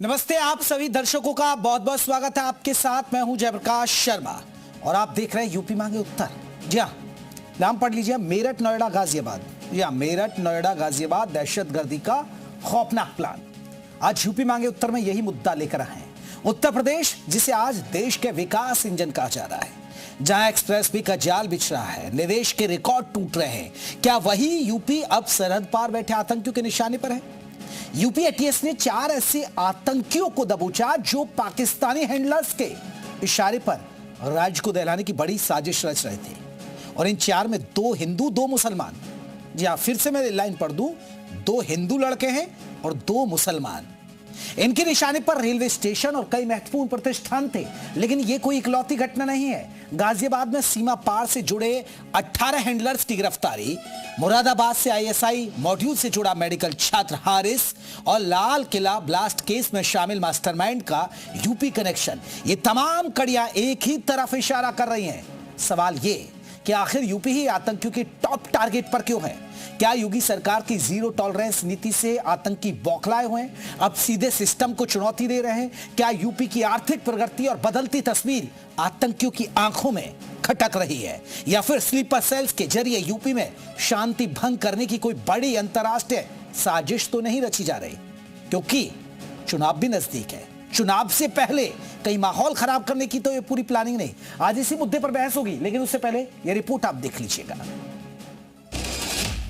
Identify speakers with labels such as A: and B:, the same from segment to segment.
A: नमस्ते, आप सभी दर्शकों का बहुत बहुत स्वागत है। आपके साथ मैं हूं जयप्रकाश शर्मा और आप देख रहे हैं यूपी मांगे उत्तर। जी हां, नाम पढ़ लीजिए, मेरठ नोएडा गाजियाबाद। जी हां, मेरठ नोएडा गाजियाबाद दहशतगर्दी का खौफनाक प्लान। आज यूपी मांगे उत्तर में यही मुद्दा लेकर आए हैं। उत्तर प्रदेश, जिसे आज देश के विकास इंजन कहा जा रहा है, जहां एक्सप्रेस वे का जाल बिछ रहा है, निवेश के रिकॉर्ड टूट रहे हैं, क्या वही यूपी अब सरहद पार बैठे आतंकियों के निशाने पर है? यूपी एटीएस ने 4 ऐसे आतंकियों को दबोचा जो पाकिस्तानी हैंडलर्स के इशारे पर राज्य को दहलाने की बड़ी साजिश रच रहे थे। और इन 4 में 2 हिंदू 2 मुसलमान। जी हां, फिर से मैं लाइन पढ़ दूं, 2 हिंदू लड़के हैं और 2 मुसलमान। इनके निशाने पर रेलवे स्टेशन और कई महत्वपूर्ण प्रतिष्ठान थे। लेकिन यह कोई इकलौती घटना नहीं है। गाजियाबाद में सीमा पार से जुड़े 18 हैंडलर्स की गिरफ्तारी, मुरादाबाद से आईएसआई मॉड्यूल से जुड़ा मेडिकल छात्र हारिस और लाल किला ब्लास्ट केस में शामिल मास्टरमाइंड का यूपी कनेक्शन, ये तमाम कड़ियां एक ही तरफ इशारा कर रही हैं। सवाल ये कि आखिर यूपी ही आतंकियों के टॉप टारगेट पर क्यों है? क्या योगी सरकार की जीरो टॉलरेंस नीति से आतंकी बौखलाए हुए हैं, अब सीधे सिस्टम को चुनौती दे रहे हैं? क्या यूपी की आर्थिक प्रगति और बदलती तस्वीर आतंकियों की आंखों में खटक रही है, या फिर स्लीपर सेल्स के जरिए यूपी में शांति भंग करने की कोई बड़ी अंतरराष्ट्रीय साजिश तो नहीं रची जा रही? क्योंकि चुनाव भी नजदीक है। चुनाव से पहले कहीं माहौल खराब करने की तो ये पूरी प्लानिंग नहीं। आज इसी मुद्दे पर बहस होगी, लेकिन उससे पहले ये रिपोर्ट आप देख लीजिएगा।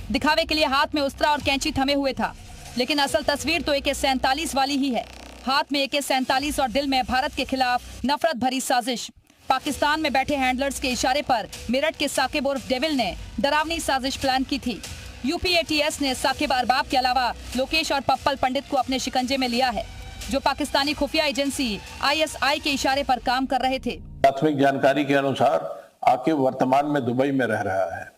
B: दिखावे के लिए हाथ में उस्तरा और कैंची थमे हुए था, लेकिन असल तस्वीर तो AK-47 वाली ही है। हाथ में AK-47 और दिल में भारत के खिलाफ नफरत भरी साजिश। पाकिस्तान में बैठे हैंडलर्स के इशारे पर मेरठ के साकिब उर्फ डेविल ने डरावनी साजिश प्लान की थी। यूपी एटीएस ने साकिब अरबाब के अलावा लोकेश और पप्पल पंडित को अपने शिकंजे में लिया है, जो पाकिस्तानी खुफिया एजेंसी ISI के इशारे पर काम कर रहे थे।
C: प्राथमिक जानकारी के अनुसार आकिब वर्तमान में दुबई में रह रहा है।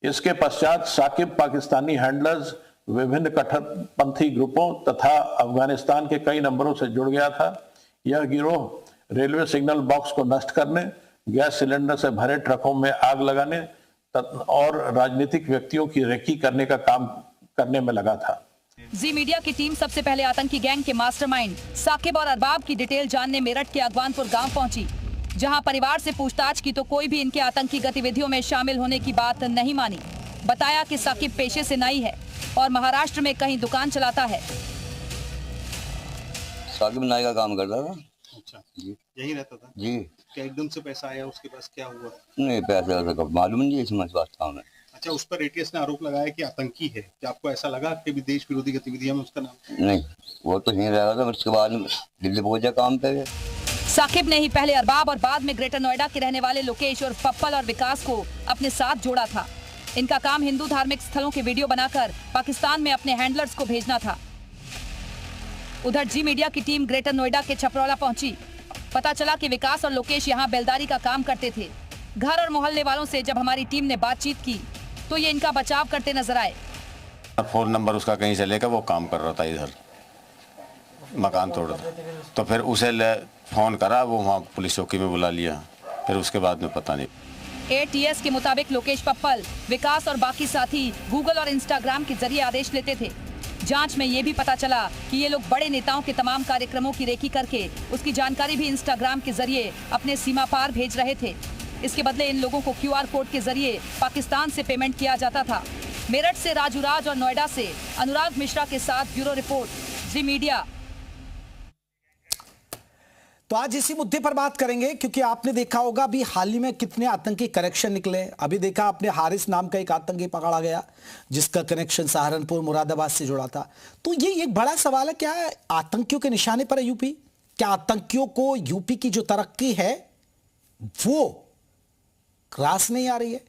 C: इसके पश्चात साकिब पाकिस्तानी हैंडलर्स, विभिन्न कट्टरपंथी ग्रुपों तथा अफगानिस्तान के कई नंबरों से जुड़ गया था। यह गिरोह रेलवे सिग्नल बॉक्स को नष्ट करने, गैस सिलेंडर से भरे ट्रकों में आग लगाने और राजनीतिक व्यक्तियों की रेकी करने का काम करने में लगा था।
B: जी मीडिया की टीम सबसे पहले आतंकी गैंग के मास्टरमाइंड साकिब और अरबाब की डिटेल जानने मेरठ के अगवानपुर गांव पहुंची, जहां परिवार से पूछताछ की तो कोई भी इनके आतंकी गतिविधियों में शामिल होने की बात नहीं मानी। बताया कि साकिब पेशे से नाई है और महाराष्ट्र में कहीं दुकान चलाता है।
D: साकिब नाई का काम करता था।
E: अच्छा जी, यही रहता था
D: जी।
E: क्या एकदम से पैसा आया, उसके पास क्या हुआ?
D: नहीं, पैसा मालूम नहीं, इसमें बात था हमें।
E: अच्छा, उस पर एटीएस ने आरोप लगाया कि आतंकी है। क्या आपको ऐसा लगा कि भी देश विरोधी गतिविधियां में उसका नाम?
D: नहीं, वो तो यहीं रह रहा था, उसके बाद दिल्ली पहुंचा काम पे।
B: साकिब ने ही पहले अरबाब और बाद में ग्रेटर नोएडा के रहने वाले लोकेश और पप्पल और विकास को अपने साथ जोड़ा था। इनका काम हिंदू धार्मिक स्थलों के वीडियो बनाकर पाकिस्तान में अपने हैंडलर्स को भेजना था। उधर जी मीडिया की टीम ग्रेटर नोएडा के छपरौला पहुंची। पता चला कि विकास और लोकेश यहाँ बेलदारी का काम करते थे। घर और मोहल्ले वालों से जब हमारी टीम ने बातचीत की तो ये इनका बचाव करते नजर आए।
F: फोन नंबर उसका कहीं से लेकर वो काम कर रहा था, इधर मकान तोड़ रहा, तो फिर उसे फोन करा, वो वहाँ पुलिस चौकी में बुला लिया। फिर उसके बाद में पता नहीं।
B: ATS के मुताबिक लोकेश पप्पल, विकास और बाकी साथी गूगल और इंस्टाग्राम के जरिए आदेश लेते थे। जांच में ये भी पता चला कि ये लोग बड़े नेताओं के तमाम कार्यक्रमों की रेकी करके उसकी जानकारी भी इंस्टाग्राम के जरिए अपने सीमा पार भेज रहे थे। इसके बदले इन लोगों को QR कोड के जरिए पाकिस्तान से पेमेंट किया जाता था। मेरठ से राजू राज और नोएडा से अनुराग मिश्रा के साथ ब्यूरो रिपोर्ट, जी मीडिया।
A: तो आज इसी मुद्दे पर बात करेंगे, क्योंकि आपने देखा होगा अभी हाल ही में कितने आतंकी कनेक्शन निकले। अभी देखा आपने, हारिस नाम का एक आतंकी पकड़ा गया जिसका कनेक्शन सहारनपुर मुरादाबाद से जुड़ा था। तो ये एक बड़ा सवाल है, क्या आतंकियों के निशाने पर है यूपी? क्या आतंकियों को यूपी की जो तरक्की है वो क्रास नहीं आ रही है?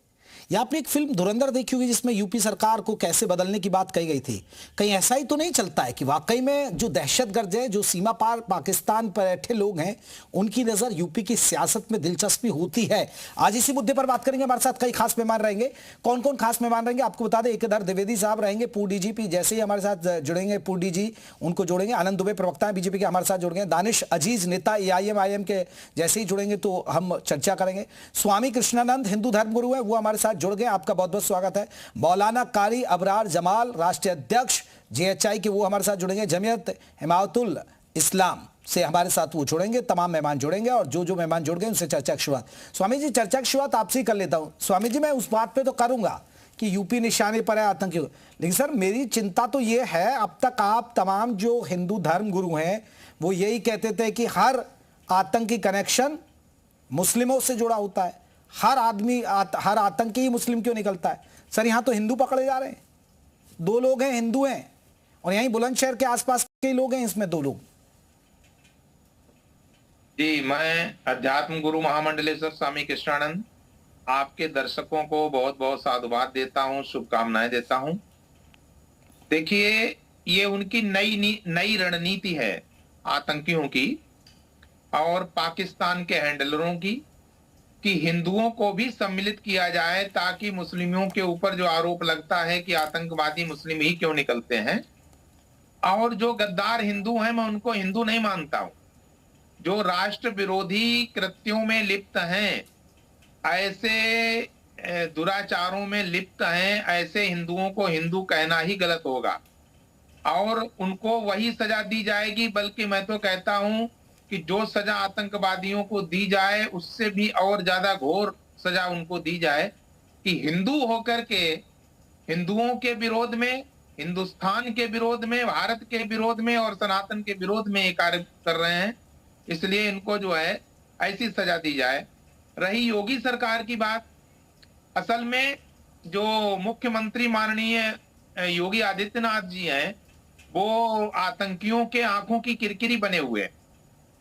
A: या आपने एक फिल्म धुरंधर देखी होगी जिसमें यूपी सरकार को कैसे बदलने की बात कही गई थी। कहीं ऐसा ही तो नहीं चलता है कि वाकई में जो दहशतगर्द है, जो सीमा पार पाकिस्तान पर बैठे लोग हैं, उनकी नजर यूपी की सियासत में दिलचस्पी होती है? आज इसी मुद्दे पर बात करेंगे। हमारे साथ कई खास मेहमान रहेंगे। कौन कौन खास मेहमान रहेंगे आपको बता दें। एक इधर द्विवेदी साहब रहेंगे, पूर्व DGP। जैसे ही हमारे साथ जुड़ेंगे पूर्व DG, उनको जोड़ेंगे। आनंद दुबे प्रवक्ता है बीजेपी के, हमारे साथ जुड़ गए। दानिश अजीज नेता AIM के, जैसे ही जुड़ेंगे तो हम चर्चा करेंगे। स्वामी कृष्णानंद हिंदू धर्म गुरु है, वो हमारे साथ जुड़ गए। आपका बहुत बहुत स्वागत है। मौलाना कारी अबरार जमाल, राष्ट्रीय अध्यक्ष JHI के, वो हमारे साथ जुड़ेंगे। जमीयत हिमायतुल इस्लाम से हमारे साथ वो जुड़ेंगे, तमाम मेहमान जुड़ेंगे और जो जो मेहमान जुड़ गए उनसे चर्चा की शुरुआत। स्वामी जी, चर्चा की शुरुआत आपसे ही कर लेता हूं। स्वामी जी, मैं उस बात पे तो करूंगा कि यूपी निशाने पर है आतंकी, लेकिन सर मेरी चिंता तो ये है, अब तक आप तमाम जो हिंदू धर्म गुरु हैं वो यही कहते थे कि हर आतंकी कनेक्शन मुस्लिमों से जुड़ा होता है, हर आदमी हर आतंकी ही मुस्लिम क्यों निकलता है? सर यहां तो हिंदू पकड़े जा रहे हैं, 2 लोग हैं हिंदू हैं और यहीं बुलंदशहर के आसपास के लोग हैं, इसमें 2 लोग।
G: जी, मैं अध्यात्म गुरु महामंडलेश्वर स्वामी कृष्णानंद आपके दर्शकों को बहुत बहुत साधुवाद देता हूं, शुभकामनाएं देता हूं। देखिए, ये उनकी नई रणनीति है आतंकियों की और पाकिस्तान के हैंडलरों की कि हिंदुओं को भी सम्मिलित किया जाए ताकि मुस्लिमों के ऊपर जो आरोप लगता है कि आतंकवादी मुस्लिम ही क्यों निकलते हैं। और जो गद्दार हिंदू हैं, मैं उनको हिंदू नहीं मानता हूं। जो राष्ट्र विरोधी कृत्यों में लिप्त हैं, ऐसे दुराचारों में लिप्त हैं, ऐसे हिंदुओं को हिंदू कहना ही गलत होगा और उनको वही सजा दी जाएगी। बल्कि मैं तो कहता हूं कि जो सजा आतंकवादियों को दी जाए उससे भी और ज्यादा घोर सजा उनको दी जाए कि हिंदू होकर के हिंदुओं के विरोध में, हिंदुस्तान के विरोध में, भारत के विरोध में और सनातन के विरोध में ये कार्य कर रहे हैं। इसलिए इनको जो है ऐसी सजा दी जाए। रही योगी सरकार की बात, असल में जो मुख्यमंत्री माननीय योगी आदित्यनाथ जी हैं वो आतंकियों के आंखों की किरकिरी बने हुए हैं,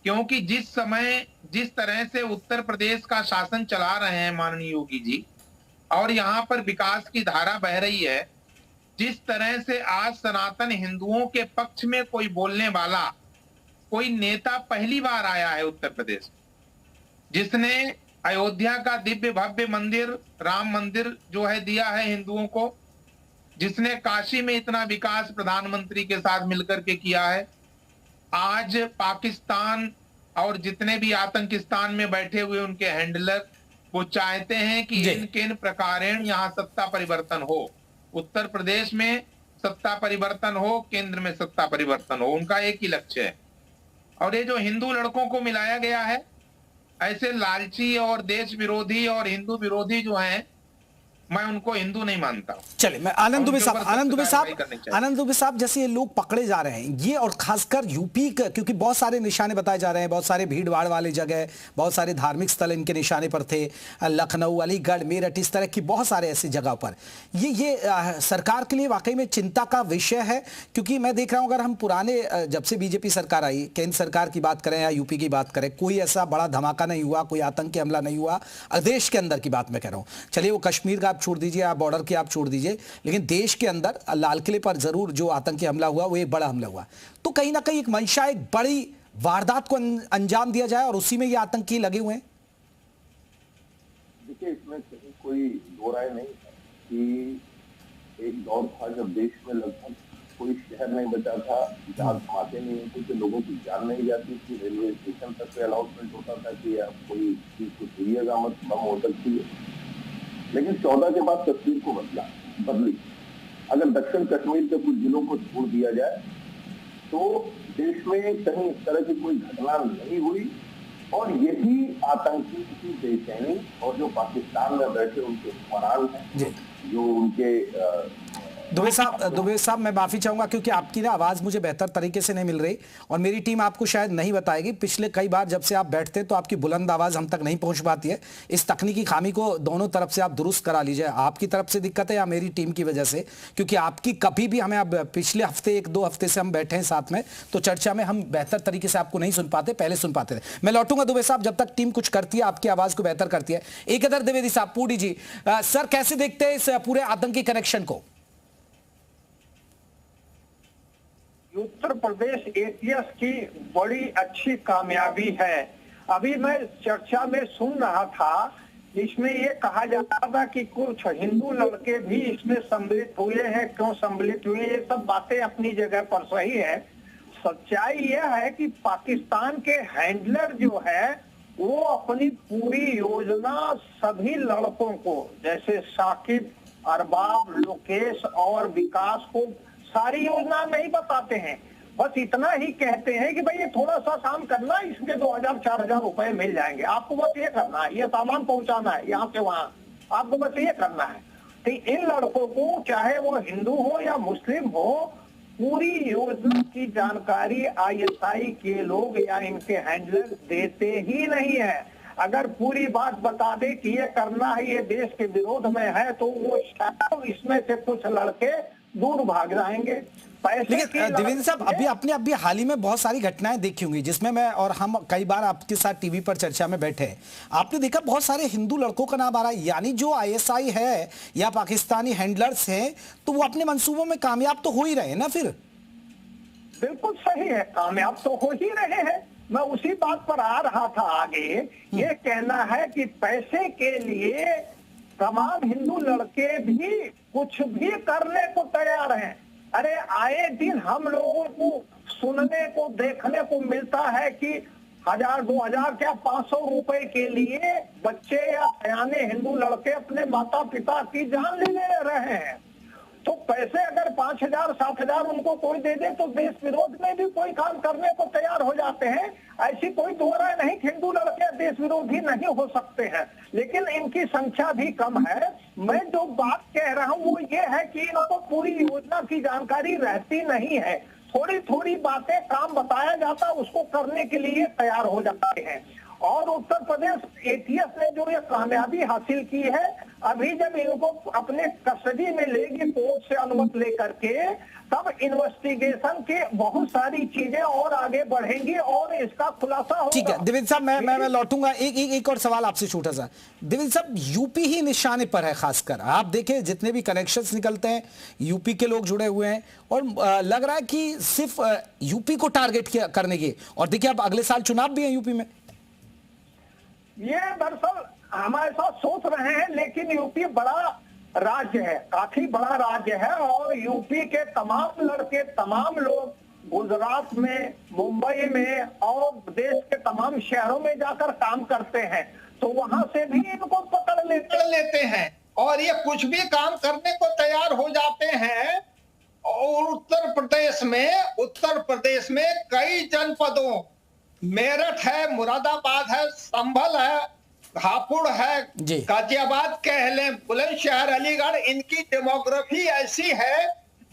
G: क्योंकि जिस तरह से उत्तर प्रदेश का शासन चला रहे हैं माननीय योगी जी और यहाँ पर विकास की धारा बह रही है, जिस तरह से आज सनातन हिंदुओं के पक्ष में कोई बोलने वाला कोई नेता पहली बार आया है उत्तर प्रदेश, जिसने अयोध्या का दिव्य भव्य मंदिर, राम मंदिर जो है दिया है हिंदुओं को, जिसने काशी में इतना विकास प्रधानमंत्री के साथ मिलकर के किया है। आज पाकिस्तान और जितने भी आतंकिस्तान में बैठे हुए उनके हैंडलर वो चाहते हैं कि किन प्रकारेण यहाँ सत्ता परिवर्तन हो, उत्तर प्रदेश में सत्ता परिवर्तन हो, केंद्र में सत्ता परिवर्तन हो, उनका एक ही लक्ष्य है। और ये जो हिंदू लड़कों को मिलाया गया है, ऐसे लालची और देश विरोधी और हिंदू विरोधी जो हैं, मैं उनको हिंदू नहीं मानता।
A: चलिए, मैं आनंद दुबे साहब जैसे ये लोग पकड़े जा रहे हैं, ये और खासकर यूपी का, क्योंकि बहुत सारे निशाने बताए जा रहे हैं, बहुत सारे भीड़ भाड़ वाले जगह, बहुत सारे धार्मिक स्थल इनके निशाने पर थे, लखनऊ, अलीगढ़, मेरठ, इस तरह की बहुत सारे ऐसी जगह पर। ये सरकार के लिए वाकई में चिंता का विषय है, क्योंकि मैं देख रहा हूं अगर हम पुराने जब से बीजेपी सरकार आई, केंद्र सरकार की बात करें या यूपी की बात करें, कोई ऐसा बड़ा धमाका नहीं हुआ, कोई आतंकी हमला नहीं हुआ। देश के अंदर की बात मैं कह रहा हूं, चलिए वो कश्मीर का आप छोड़ दीजिए, आप बॉर्डर की आप छोड़ दीजिए, लेकिन देश के अंदर लाल किले पर जरूर जो आतंकी हमला हुआ वो एक बड़ा हमला हुआ। तो कहीं ना कहीं एक मंशा, एक बड़ी वारदात को अंजाम दिया जाए और उसी में ये आतंकी लगे हुए हैं।
H: देखिए, इसमें कहीं कोई दो राय नहीं है कि एक दौर था जब देश में लगभग कोई शहर नहीं बचा था जहाँ धमाके नहीं होते थे, लोगों की जान नहीं जाती थी, रेलवे स्टेशन तक अनाउंसमेंट होता था कि आप कोई चीज को छुइएगा मत, बम हो सकती है। लेकिन 14 के बाद तस्वीर को बदली। अगर दक्षिण कश्मीर के कुछ जिलों को छोड़ दिया जाए तो देश में कहीं इस तरह की कोई घटना नहीं हुई और यही आतंकी की बेचैनी और जो पाकिस्तान में बैठे उनके हुक्मरान हैं, जो उनके
A: दुबे साहब मैं माफी चाहूंगा क्योंकि आपकी ना आवाज मुझे बेहतर तरीके से नहीं मिल रही और मेरी टीम आपको शायद नहीं बताएगी। पिछले कई बार जब से आप बैठते तो आपकी बुलंद आवाज हम तक नहीं पहुंच पाती है। इस तकनीकी खामी को दोनों तरफ से आप दुरुस्त करा लीजिए। आपकी तरफ से दिक्कत है या मेरी टीम की वजह से? क्योंकि आपकी कभी भी हमें, अब पिछले हफ्ते 1-2 हफ्ते से हम बैठे हैं साथ में, तो चर्चा में हम बेहतर तरीके से आपको नहीं सुन पाते, पहले सुन पाते थे। मैं लौटूंगा दुबे साहब जब तक टीम कुछ करती है, आपकी आवाज को बेहतर करती है। एक इधर द्विवेदी साहब, पूरी जी सर कैसे देखते हैं इस पूरे आतंकी कनेक्शन को?
I: उत्तर प्रदेश एटीएस की बड़ी अच्छी कामयाबी है। अभी मैं चर्चा में सुन रहा था, इसमें ये कहा जाता था कि कुछ हिंदू लड़के भी इसमें सम्मिलित हुए हैं। क्यों सम्मिलित हुए, ये सब बातें अपनी जगह पर सही है। सच्चाई यह है कि पाकिस्तान के हैंडलर जो है वो अपनी पूरी योजना सभी लड़कों को, जैसे साकिब, अरबाब, लोकेश और विकास को सारी योजना नहीं बताते हैं। बस इतना ही कहते हैं कि भाई ये थोड़ा सा काम करना, इसके 2000-4000 रुपए मिल जाएंगे, आपको बस ये करना है, ये सामान पहुंचाना है यहाँ से वहां, आपको बस ये करना है। तो इन लड़कों को, चाहे वो हिंदू हो या मुस्लिम हो, पूरी योजना की जानकारी आईएसआई के लोग या इनके हैंडलर देते ही नहीं है। अगर पूरी बात बता दे कि ये करना है, ये देश के विरोध में है, तो वो शायद इसमें से कुछ लड़के दूर भाग जाएंगे।
A: लेकिन देवेंद्र साहब, अभी हाल ही में बहुत सारी घटनाएं देखी होंगी जिसमें मैं और हम कई बार आपके साथ टीवी पर चर्चा में बैठे हैं, आपने देखा बहुत सारे हिंदू लड़कों का नाम आ रहा है, यानी जो आईएसआई है या पाकिस्तानी हैंडलर्स हैं, तो वो अपने मंसूबों में कामयाब तो हो ही रहे हैं ना। फिर
I: बिल्कुल सही है, कामयाब तो हो ही रहे हैं। मैं उसी बात पर आ रहा था आगे। ये कहना है कि पैसे के लिए तमाम हिंदू लड़के भी कुछ भी करने को तैयार हैं। अरे आए दिन हम लोगों को सुनने को, देखने को मिलता है कि 1000-2000 क्या 500 रुपए के लिए बच्चे या सयाने हिंदू लड़के अपने माता पिता की जान ले रहे हैं। तो पैसे अगर 5000-7000 उनको कोई दे दे तो देश विरोध में भी कोई काम करने को तैयार हो जाते हैं। ऐसी कोई दो राय नहीं, हिंदू लड़के देश विरोधी नहीं हो सकते हैं, लेकिन इनकी संख्या भी कम है। मैं जो बात कह रहा हूं वो ये है कि इनको पूरी योजना की जानकारी रहती नहीं है। थोड़ी थोड़ी बातें, काम बताया जाता, उसको करने के लिए तैयार हो जाते हैं। और उत्तर प्रदेश एटीएस ने जो ये कामयाबी हासिल की है, अभी जब इनको अपने कस्टडी में लेगी कोर्ट से अनुमति लेकर के, तब इन्वेस्टिगेशन के बहुत सारी चीजें और आगे बढ़ेंगी और इसका खुलासा होगा।
A: ठीक है देवेंद्र साहब, मैं लौटूंगा। एक और सवाल आपसे छोटा सा। देवेंद्र साहब, यूपी ही निशाने पर है, खासकर आप देखें जितने भी कनेक्शंस निकलते हैं यूपी के लोग जुड़े हुए हैं, और लग रहा है कि सिर्फ यूपी को टारगेट करने की। और देखिए अब अगले साल चुनाव भी है यूपी में।
I: ये दरअसल हम ऐसा सोच रहे हैं, लेकिन यूपी बड़ा राज्य है, काफी बड़ा राज्य है, और यूपी के तमाम लड़के, तमाम लोग गुजरात में, मुंबई में और देश के तमाम शहरों में जाकर काम करते हैं, तो वहां से भी इनको पकड़ लेते हैं और ये कुछ भी काम करने को तैयार हो जाते हैं। और उत्तर प्रदेश में कई जनपदों, मेरठ है, मुरादाबाद है, संभल है, हापुड़ है, गाजियाबाद कह लें, बुलंदशहर, अलीगढ़, इनकी डेमोग्राफी ऐसी है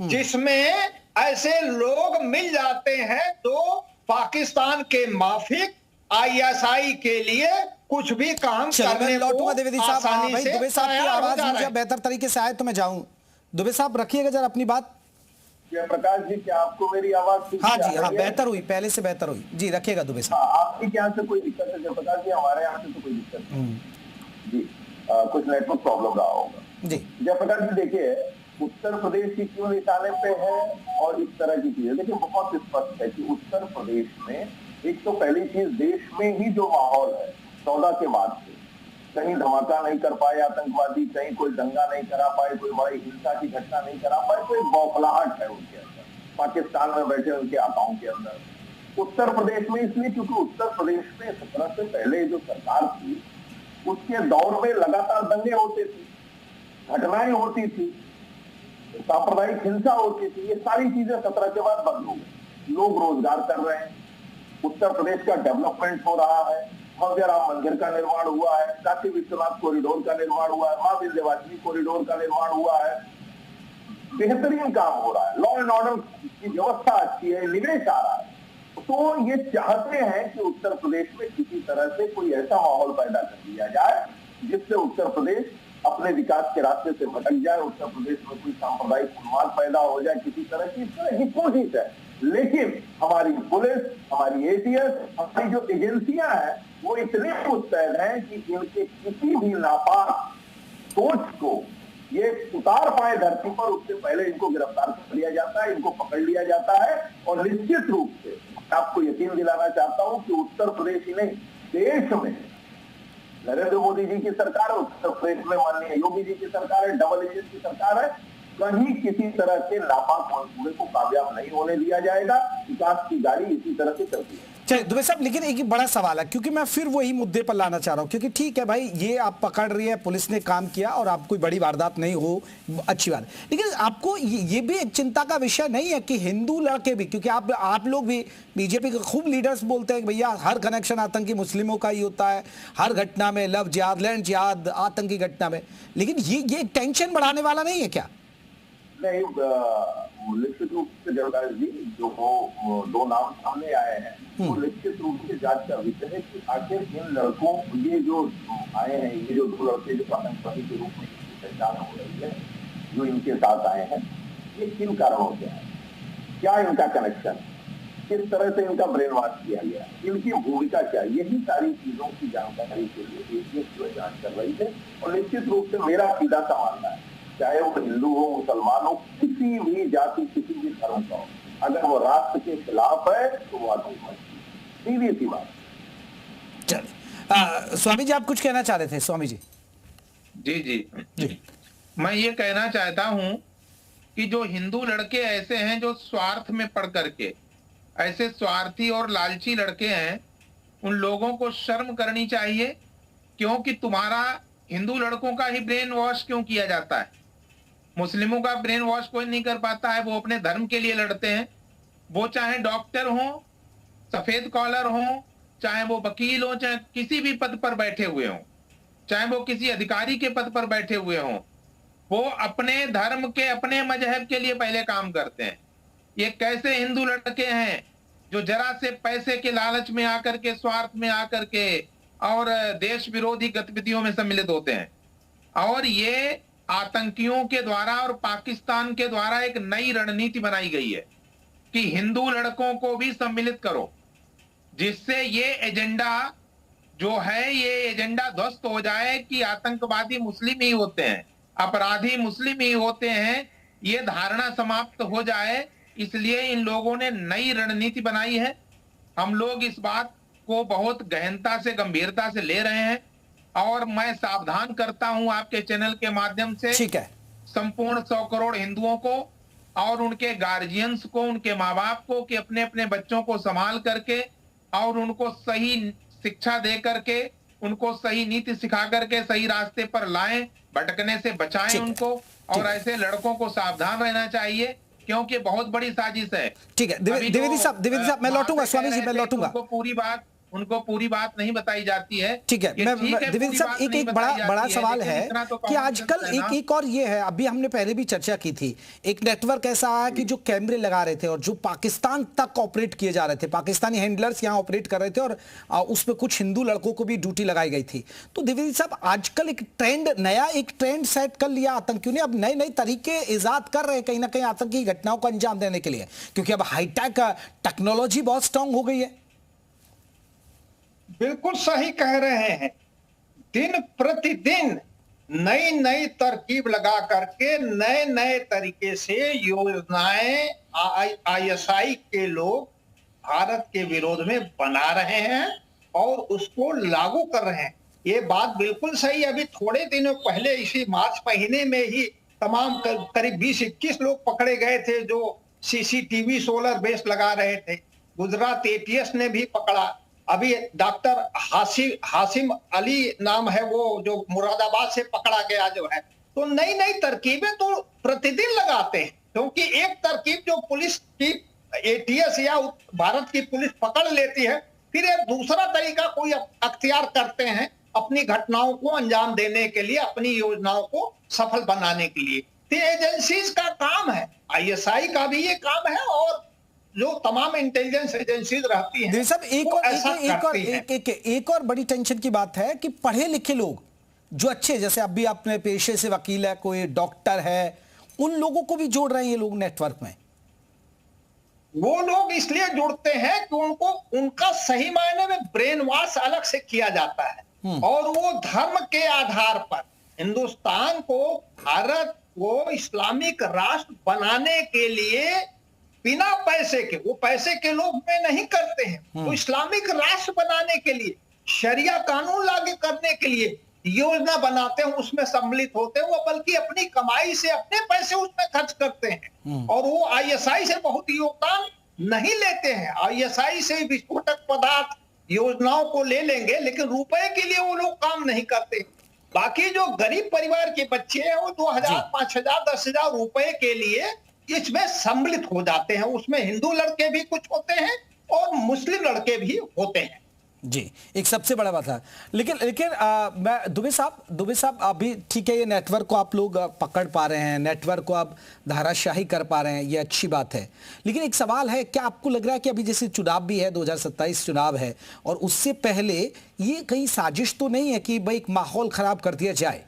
I: जिसमें ऐसे लोग मिल जाते हैं जो पाकिस्तान के माफिक आईएसआई के लिए कुछ भी काम करने को आसानी से
A: दुबे साहब की आवाज मुझे बेहतर तरीके से आए तो मैं जाऊं। दुबे साहब रखिएगा जरा अपनी बात।
H: जयप्रकाश जी, क्या आपको मेरी आवाज?
A: हाँ जी, हाँ, बेहतर हुई, पहले से बेहतर हुई जी। रखिएगा दुबे साहब।
H: आपके यहाँ से कोई दिक्कत है जयप्रकाश जी? हमारे यहाँ से तो कोई दिक्कत नहीं जी। कुछ नेटवर्क प्रॉब्लम रहा होगा जी। जयप्रकाश जी देखिए, उत्तर प्रदेश की क्यों निशाने पे है और इस तरह की चीजें, देखिए बहुत स्पष्ट है कि उत्तर प्रदेश में एक तो पहली चीज, देश में ही जो माहौल है 14 के बाद से, कहीं धमाका नहीं कर पाए आतंकवादी, कहीं कोई दंगा नहीं करा पाए, कोई बड़ी हिंसा की घटना नहीं करा पाए, तो एक बौखलाहट है उनके अंदर, पाकिस्तान में बैठे उनके आकाओं के अंदर। उत्तर प्रदेश में इसलिए क्योंकि उत्तर प्रदेश में 17 से पहले जो सरकार थी उसके दौर में लगातार दंगे होते थे, घटनाएं होती थी, सांप्रदायिक हिंसा होती थी। ये सारी चीजें 17 के बाद बंद हो गई। लोग रोजगार कर रहे हैं, उत्तर प्रदेश का डेवलपमेंट हो रहा है, भव्य राम मंदिर का निर्माण हुआ है, काशी विश्वनाथ कॉरिडोर का निर्माण हुआ है, मां विंध्यवासिनी कॉरिडोर का निर्माण हुआ है, बेहतरीन काम हो रहा है, लॉ एंड ऑर्डर की व्यवस्था अच्छी है, निवेश आ रहा है। तो ये चाहते हैं कि उत्तर प्रदेश में किसी तरह से कोई ऐसा माहौल पैदा कर दिया जाए जिससे उत्तर प्रदेश अपने विकास के रास्ते से भटक जाए, उत्तर प्रदेश में कोई सांप्रदायिक उन्माद पैदा हो जाए, किसी तरह की इस तरह की कोशिश है। लेकिन हमारी पुलिस, हमारी एटीएस, हमारी जो एजेंसियां हैं वो इतने मुस्तैद हैं कि इनके किसी भी नापाक सोच को ये उतार पाए धरती पर, उससे पहले इनको गिरफ्तार कर लिया जाता है, इनको पकड़ लिया जाता है। और निश्चित रूप से आपको यकीन दिलाना चाहता हूं कि उत्तर प्रदेश ही नहीं, देश में नरेंद्र मोदी जी की सरकार है, उत्तर प्रदेश में माननीय योगी जी की सरकार है, डबल इंजन की सरकार है, कहीं किसी तरह के नापाक मंसूबे को कामयाब नहीं होने दिया जाएगा। विकास की गाड़ी इसी तरह से चलती है।
A: चलिए दुबे साहब, लेकिन एक बड़ा सवाल है, क्योंकि मैं फिर वही मुद्दे पर लाना चाह रहा हूं, क्योंकि ठीक है भाई, ये आप पकड़ रही है, पुलिस ने काम किया और आप कोई बड़ी वारदात नहीं हो, अच्छी बात, लेकिन आपको ये भी एक चिंता का विषय नहीं है कि हिंदू लड़के भी, क्योंकि आप लोग भी बीजेपी के खूब लीडर्स बोलते हैं कि भैया हर कनेक्शन आतंकी मुस्लिमों का ही होता है, हर घटना में लव जिहाद, लैंड जिहाद, आतंकी घटना में, लेकिन ये टेंशन बढ़ाने वाला नहीं है क्या?
H: नहीं, निश्चित रूप से जयप्रकाश जी, जो दो नाम सामने आए हैं वो निश्चित रूप से जांच का विषय है कि आखिर इन लड़कों, ये जो आए हैं, ये जो दो लड़के जो आतंकवादी के रूप में पहचान हो रही है, जो इनके साथ आए हैं, ये किन कारणों से आए, क्या इनका कनेक्शन, किस तरह से इनका ब्रेन वॉश किया गया, इनकी भूमिका क्या, यही सारी चीजों की जानकारी के लिए एटीएस जो जांच कर रही है। और निश्चित रूप से मेरा सीधा सा मानना है, चाहे वो हिंदू हो, मुसलमान हो, किसी भी जाति, किसी भी धर्म का हो, अगर वो राष्ट्र के खिलाफ है तो वो आतंकवादी, सीधी सी बात।
A: चलिए स्वामी जी, आप कुछ कहना चाह रहे थे? स्वामी जी।
G: जी, मैं ये कहना चाहता हूं कि जो हिंदू लड़के ऐसे हैं जो स्वार्थ में पड़ करके, ऐसे स्वार्थी और लालची लड़के हैं, उन लोगों को शर्म करनी चाहिए। क्योंकि तुम्हारा हिंदू लड़कों का ही ब्रेन वॉश क्यों किया जाता है? मुस्लिमों का ब्रेन वॉश कोई नहीं कर पाता है। वो अपने धर्म के लिए लड़ते हैं, वो चाहे डॉक्टर हो, सफेद कॉलर हो, चाहे वो वकील हो, चाहे किसी भी पद पर बैठे हुए हो, चाहे वो किसी अधिकारी के पद पर बैठे हुए हो, वो अपने धर्म के, अपने मजहब के लिए पहले काम करते हैं। ये कैसे हिंदू लड़के हैं जो जरा से पैसे के लालच में आकर के, स्वार्थ में आकर के और देश विरोधी गतिविधियों में सम्मिलित होते हैं। और ये आतंकियों के द्वारा और पाकिस्तान के द्वारा एक नई रणनीति बनाई गई है कि हिंदू लड़कों को भी सम्मिलित करो, जिससे ये एजेंडा जो है, ये एजेंडा ध्वस्त हो जाए कि आतंकवादी मुस्लिम ही होते हैं, अपराधी मुस्लिम ही होते हैं, ये धारणा समाप्त हो जाए। इसलिए इन लोगों ने नई रणनीति बनाई है। हम लोग इस बात को बहुत गहनता से, गंभीरता से ले रहे हैं और मैं सावधान करता हूं आपके चैनल के माध्यम से,
A: ठीक है,
G: संपूर्ण 100 करोड़ हिंदुओं को और उनके गार्जियंस को, उनके माँ बाप को, कि अपने अपने बच्चों को संभाल करके और उनको सही शिक्षा दे करके, उनको सही नीति सिखा करके सही रास्ते पर लाएं, भटकने से बचाएं उनको। और ऐसे लड़कों को सावधान रहना चाहिए क्योंकि बहुत बड़ी साजिश है।
A: ठीक है द्विवेदी साहब, मैं लौटूंगा। स्वामी जी, मैं लौटूंगा।
G: उनको पूरी बात नहीं बताई जाती है।
A: ठीक है, मैं द्विवेदी साहब, एक बड़ा सवाल है कि आजकल एक और ये है, अभी हमने पहले भी चर्चा की थी, एक नेटवर्क ऐसा आया कि जो कैमरे लगा रहे थे और जो पाकिस्तान तक ऑपरेट किए जा रहे थे, पाकिस्तानी हैंडलर्स यहाँ ऑपरेट कर रहे थे और उसमें कुछ हिंदू लड़कों को भी ड्यूटी लगाई गई थी। तो द्विवेदी साहब, आजकल एक ट्रेंड सेट कर लिया आतंकियों ने, अब नए नए तरीके इजाद कर रहे हैं कहीं ना कहीं आतंकी घटनाओं को अंजाम देने के लिए, क्योंकि अब हाईटेक टेक्नोलॉजी बहुत स्ट्रांग हो गई है।
J: बिल्कुल सही कह रहे हैं। दिन प्रतिदिन नई नई तरकीब लगा करके नए नए तरीके से योजनाएं आईएसआई के लोग भारत के विरोध में बना रहे हैं और उसको लागू कर रहे हैं। ये बात बिल्कुल सही। अभी थोड़े दिनों पहले इसी मार्च महीने में ही तमाम करीब 20-21 लोग पकड़े गए थे जो सीसीटीवी सोलर बेस लगा रहे थे। गुजरात एटीएस ने भी पकड़ा। अभी डॉक्टर हासिम अली नाम है वो, जो मुरादाबाद से पकड़ा गया जो है। तो नई नई तरकीबें तो प्रतिदिन लगाते हैं, क्योंकि एक तरकीब जो पुलिस की एटीएस या भारत की पुलिस पकड़ लेती है, फिर एक दूसरा तरीका कोई अख्तियार करते हैं अपनी घटनाओं को अंजाम देने के लिए, अपनी योजनाओं को सफल बनाने के लिए। तो एजेंसीज का काम है, आईएसआई का भी ये काम है और जो तमाम इंटेलिजेंस एजेंसीज रहती हैं।
A: साहब, एक और बड़ी टेंशन की बात है कि पढ़े लिखे लोग जो अच्छे, जैसे अभी अपने पेशे से वकील है, कोई डॉक्टर है, उन लोगों को भी जोड़ रहे हैं ये लोग नेटवर्क में।
J: वो लोग इसलिए जुड़ते हैं कि उनको उनका सही मायने में ब्रेन वॉश अलग से किया जाता है और वो धर्म के आधार पर हिंदुस्तान को, भारत को इस्लामिक राष्ट्र बनाने के लिए बिना पैसे के, वो पैसे के लोभ में नहीं करते हैं, वो इस्लामिक राष्ट्र बनाने के लिए, शरिया कानून लागू करने के लिए योजना बनाते हैं उसमें सम्मिलित होते हैं, वो बल्कि अपनी कमाई से अपने पैसे उसमें खर्च करते हैं और वो आईएसआई से बहुत योगदान नहीं लेते हैं। आईएसआई से विस्फोटक पदार्थ योजनाओं को ले लेंगे, लेकिन रुपए के लिए वो लोग काम नहीं करते। बाकी जो गरीब परिवार के बच्चे हैं वो 2000, 5000, 10,000 रुपए के लिए इसमें सम्मिलित हो जाते हैं। उसमें हिंदू लड़के भी कुछ होते हैं और मुस्लिम लड़के भी होते हैं।
A: जी, एक सबसे बड़ा बात है। लेकिन मैं दुबे साहब अभी ठीक है, ये नेटवर्क को आप लोग पकड़ पा रहे हैं, नेटवर्क को आप धाराशाही कर पा रहे हैं, ये अच्छी बात है। लेकिन एक सवाल है, क्या आपको लग रहा है कि अभी जैसे चुनाव भी है, 2027 चुनाव है, और उससे पहले ये कहीं साजिश तो नहीं है कि भाई एक माहौल खराब कर दिया जाए?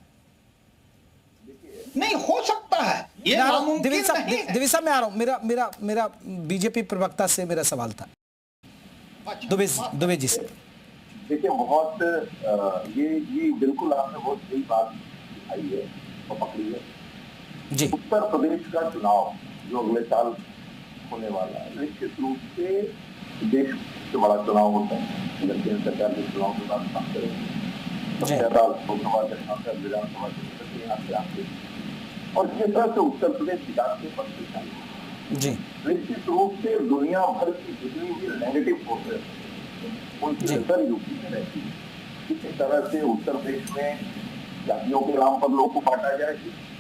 J: नहीं हो सकता है, ये नामुमकिन नहीं है।
A: दिवेश साहब मैं आ रहा हूं, मेरा बीजेपी प्रवक्ता से मेरा सवाल था। दुबे जी से।
H: देखिए, बहुत ये बिल्कुल आपने बहुत सही बात दिखाई है और पकड़ी है जी। उत्तर प्रदेश का चुनाव जो अगले साल होने वाला है, निश्चित रूप से देश से बड़ा चुनाव होता है। केंद्र सरकार के चुनाव के बाद बात करेंगे, लोकसभा के सांसद, विधानसभा के यहाँ से आते और जिस तरह से उत्तर प्रदेश विकास के पथ पे चल जी, निश्चित रूप से दुनिया भर की जितनी भी नेगेटिव फोर्सेस उनकी असर यूपी में रहती है। किस तरह से उत्तर प्रदेश में जातियों के नाम पर लोग को बांटा जाए,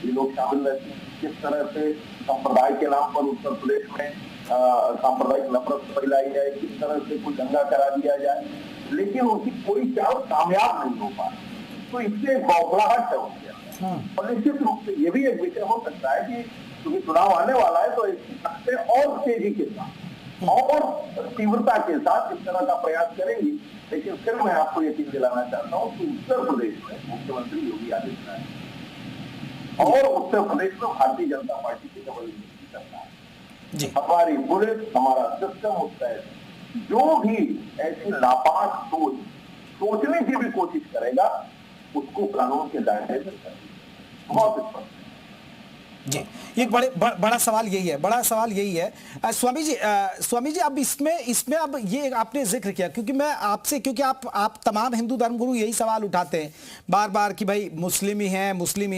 H: ये लोग शामिल रहते हैं। किस तरह से संप्रदाय के नाम पर उत्तर प्रदेश में सांप्रदायिक नफरत फैलाई जाए, किस तरह से कोई दंगा करा दिया जाए, लेकिन उनकी कोई चाल कामयाब नहीं हो पा रही। तो इससे बौखलाहट है उनके अंदर। और निश्चित रूप से ये भी एक विषय हो सकता है कि क्योंकि चुनाव आने वाला है तो इससे और तेजी के साथ और तीव्रता के साथ इस तरह का प्रयास करेंगी। लेकिन फिर मैं आपको यकीन दिलाना चाहता हूँ कि उत्तर प्रदेश में मुख्यमंत्री योगी आदित्यनाथ और उत्तर प्रदेश में भारतीय जनता पार्टी की डबल इंजन की सरकार, हमारी पुलिस, हमारा सिस्टम मुस्तैद जो भी ऐसी नापाक सोचने की भी कोशिश करेगा उसको कानून के दायरे में करेगा। बहुत स्पष्ट
A: जी। एक बड़ा सवाल यही है, बड़ा सवाल यही है स्वामी जी। अब इसमें अब ये आपने जिक्र किया, क्योंकि मैं आपसे, क्योंकि आप तमाम हिंदू धर्मगुरु यही सवाल उठाते हैं बार बार कि भाई मुस्लिम ही है,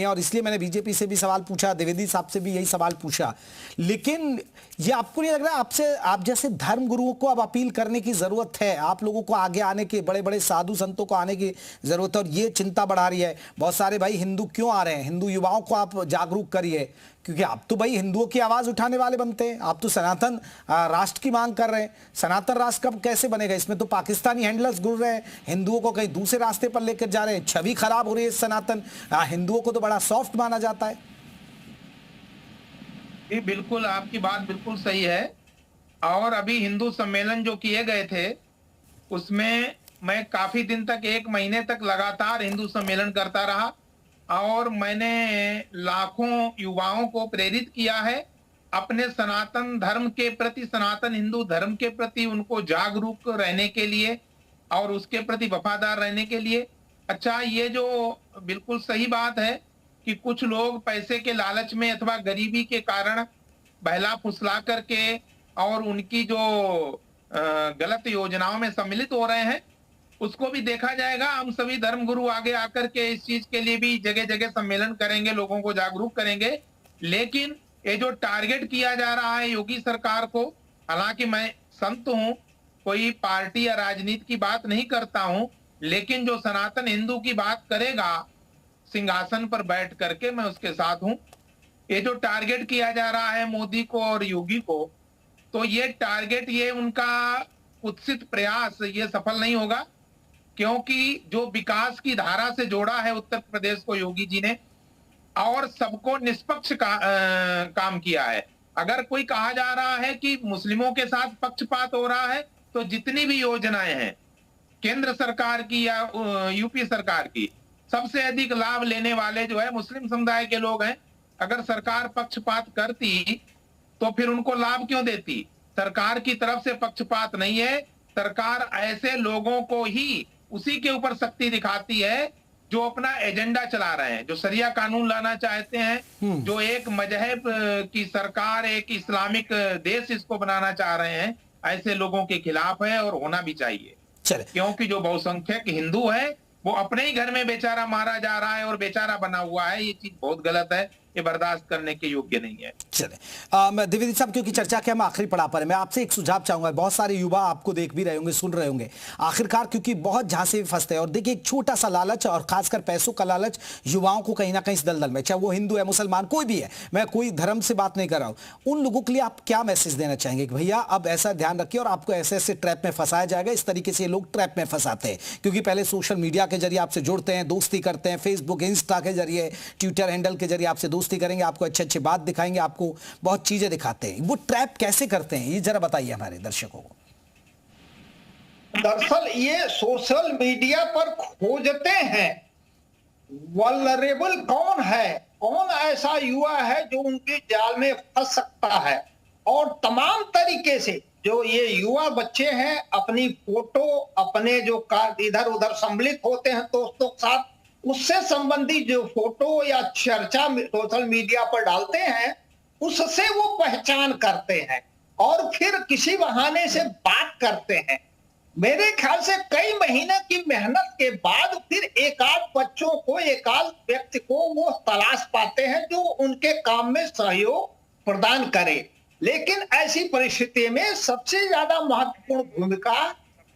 A: और इसलिए मैंने बीजेपी से भी सवाल पूछा, द्विवेदी साहब से भी यही सवाल पूछा। लेकिन ये आपको नहीं लग रहा आप जैसे धर्मगुरुओं को अब अपील करने की जरूरत है, आप लोगों को आगे आने की, बड़े बड़े साधु संतों को आने की जरूरत है, और ये चिंता बढ़ा रही है बहुत सारे भाई हिंदू क्यों आ रहे हैं, हिंदू युवाओं को आप जागरूक करिए, क्योंकि आप तो भाई हिंदुओं की आवाज उठाने वाले बनते हैं, आप तो सनातन राष्ट्र की मांग कर रहे हैं। सनातन राष्ट्र कब कैसे बनेगा? इसमें तो पाकिस्तानी हैंडलर्स घुर रहे हैं, हिंदुओं को कहीं दूसरे रास्ते पर लेकर जा रहे हैं, छवि खराब हो रही है सनातन हिंदुओं को तो बड़ा सॉफ्ट माना जाता है।
G: जी बिल्कुल, आपकी बात बिल्कुल सही है। और अभी हिंदू सम्मेलन जो किए गए थे उसमें मैं काफी दिन तक, 1 महीने तक लगातार हिंदू सम्मेलन करता रहा और मैंने लाखों युवाओं को प्रेरित किया है अपने सनातन धर्म के प्रति, सनातन हिंदू धर्म के प्रति उनको जागरूक रहने के लिए और उसके प्रति वफादार रहने के लिए। अच्छा, ये जो बिल्कुल सही बात है कि कुछ लोग पैसे के लालच में अथवा गरीबी के कारण बहला फुसला करके और उनकी जो गलत योजनाओं में सम्मिलित हो रहे हैं, उसको भी देखा जाएगा। हम सभी धर्मगुरु आगे आकर के इस चीज के लिए भी जगह जगह सम्मेलन करेंगे, लोगों को जागरूक करेंगे। लेकिन ये जो टारगेट किया जा रहा है योगी सरकार को, हालांकि मैं संत हूं, कोई पार्टी या राजनीति की बात नहीं करता हूं, लेकिन जो सनातन हिंदू की बात करेगा सिंहासन पर बैठ करके, मैं उसके साथ हूं। ये जो टारगेट किया जा रहा है मोदी को और योगी को, तो ये टारगेट, ये उनका कुत्सित प्रयास, ये सफल नहीं होगा, क्योंकि जो विकास की धारा से जोड़ा है उत्तर प्रदेश को योगी जी ने और सबको निष्पक्ष काम किया है। अगर कोई कहा जा रहा है कि मुस्लिमों के साथ पक्षपात हो रहा है, तो जितनी भी योजनाएं हैं केंद्र सरकार की या यूपी सरकार की, सबसे अधिक लाभ लेने वाले जो है मुस्लिम समुदाय के लोग हैं। अगर सरकार पक्षपात करती तो फिर उनको लाभ क्यों देती? सरकार की तरफ से पक्षपात नहीं है, सरकार ऐसे लोगों को ही उसी के ऊपर शक्ति दिखाती है जो अपना एजेंडा चला रहे हैं, जो शरिया कानून लाना चाहते हैं, जो एक मजहब की सरकार, एक इस्लामिक देश इसको बनाना चाह रहे हैं, ऐसे लोगों के खिलाफ है और होना भी चाहिए। क्योंकि जो बहुसंख्यक हिंदू है वो अपने ही घर में बेचारा मारा जा रहा है और बेचारा बना हुआ है। ये चीज बहुत गलत है, ये बर्दाश्त करने के योग्य नहीं है।
A: चले द्विवेदी साहब, क्योंकि चर्चा के हम आखिरी पड़ाव पर है, मैं आपसे एक सुझाव चाहूंगा। बहुत सारे युवा आपको देख भी रहे होंगे, सुन रहे होंगे आखिरकार, क्योंकि बहुत झांसे में फंसते हैं। और देखिए, एक छोटा सा लालच और खासकर पैसों का लालच युवाओं को कहीं ना कहीं इस दलदल में, चाहे वो हिंदू है, मुसलमान, कोई भी है, मैं कोई धर्म से बात नहीं कर रहा हूं, उन लोगों के लिए आप क्या मैसेज देना चाहेंगे कि भैया अब ऐसा ध्यान रखिए और आपको ऐसे ऐसे ट्रैप में फंसाया जाएगा। इस तरीके से लोग ट्रैप में फंसाते हैं, क्योंकि पहले सोशल मीडिया के जरिए आपसे जुड़ते हैं, दोस्ती करते हैं, फेसबुक इंस्टा के जरिए, ट्विटर हैंडल के जरिए आपसे दोस्ती करेंगे, आपको अच्छे अच्छे बात दिखाएंगे, आपको बहुत चीजें दिखाते हैं। वो ट्रैप कैसे करते हैं, ये जरा बताइए हमारे दर्शकों को।
J: दरअसल ये सोशल मीडिया पर खोजते हैं वल्नरेबल कौन है, कौन ऐसा युवा है जो उनके जाल में फंस सकता है, और तमाम तरीके से जो ये युवा बच्चे हैं अपनी फोटो, अपने जो इधर उधर सम्मिलित होते हैं दोस्तों के साथ, उससे संबंधित जो फोटो या चर्चा सोशल मीडिया पर डालते हैं, उससे वो पहचान करते हैं और फिर किसी बहाने से बात करते हैं। मेरे ख्याल से कई महीने की मेहनत के बाद फिर एक आध बच्चों को, एक आध व्यक्ति को वो तलाश पाते हैं जो उनके काम में सहयोग प्रदान करे। लेकिन ऐसी परिस्थिति में सबसे ज्यादा महत्वपूर्ण भूमिका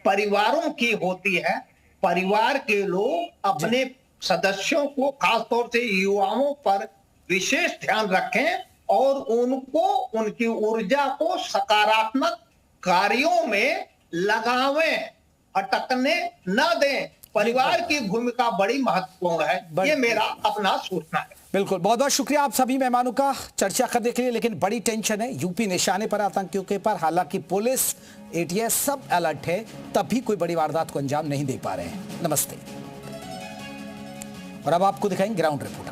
J: परिवारों की होती है। परिवार के लोग अपने सदस्यों को, खासतौर से युवाओं पर विशेष ध्यान रखें और उनको, उनकी ऊर्जा को सकारात्मक कार्यों में लगावें, अटकने न दें। परिवार की भूमिका बड़ी महत्वपूर्ण है, ये मेरा अपना सोचना है।
A: बिल्कुल, बहुत बहुत शुक्रिया आप सभी मेहमानों का चर्चा करने के लिए। लेकिन बड़ी टेंशन है यूपी निशाने पर, आतंकियों के पर। हालांकि पुलिस, एटीएस सब अलर्ट है, तब भी कोई बड़ी वारदात को अंजाम नहीं दे पा रहे हैं। नमस्ते। और अब आपको दिखाएंगे ग्राउंड रिपोर्ट।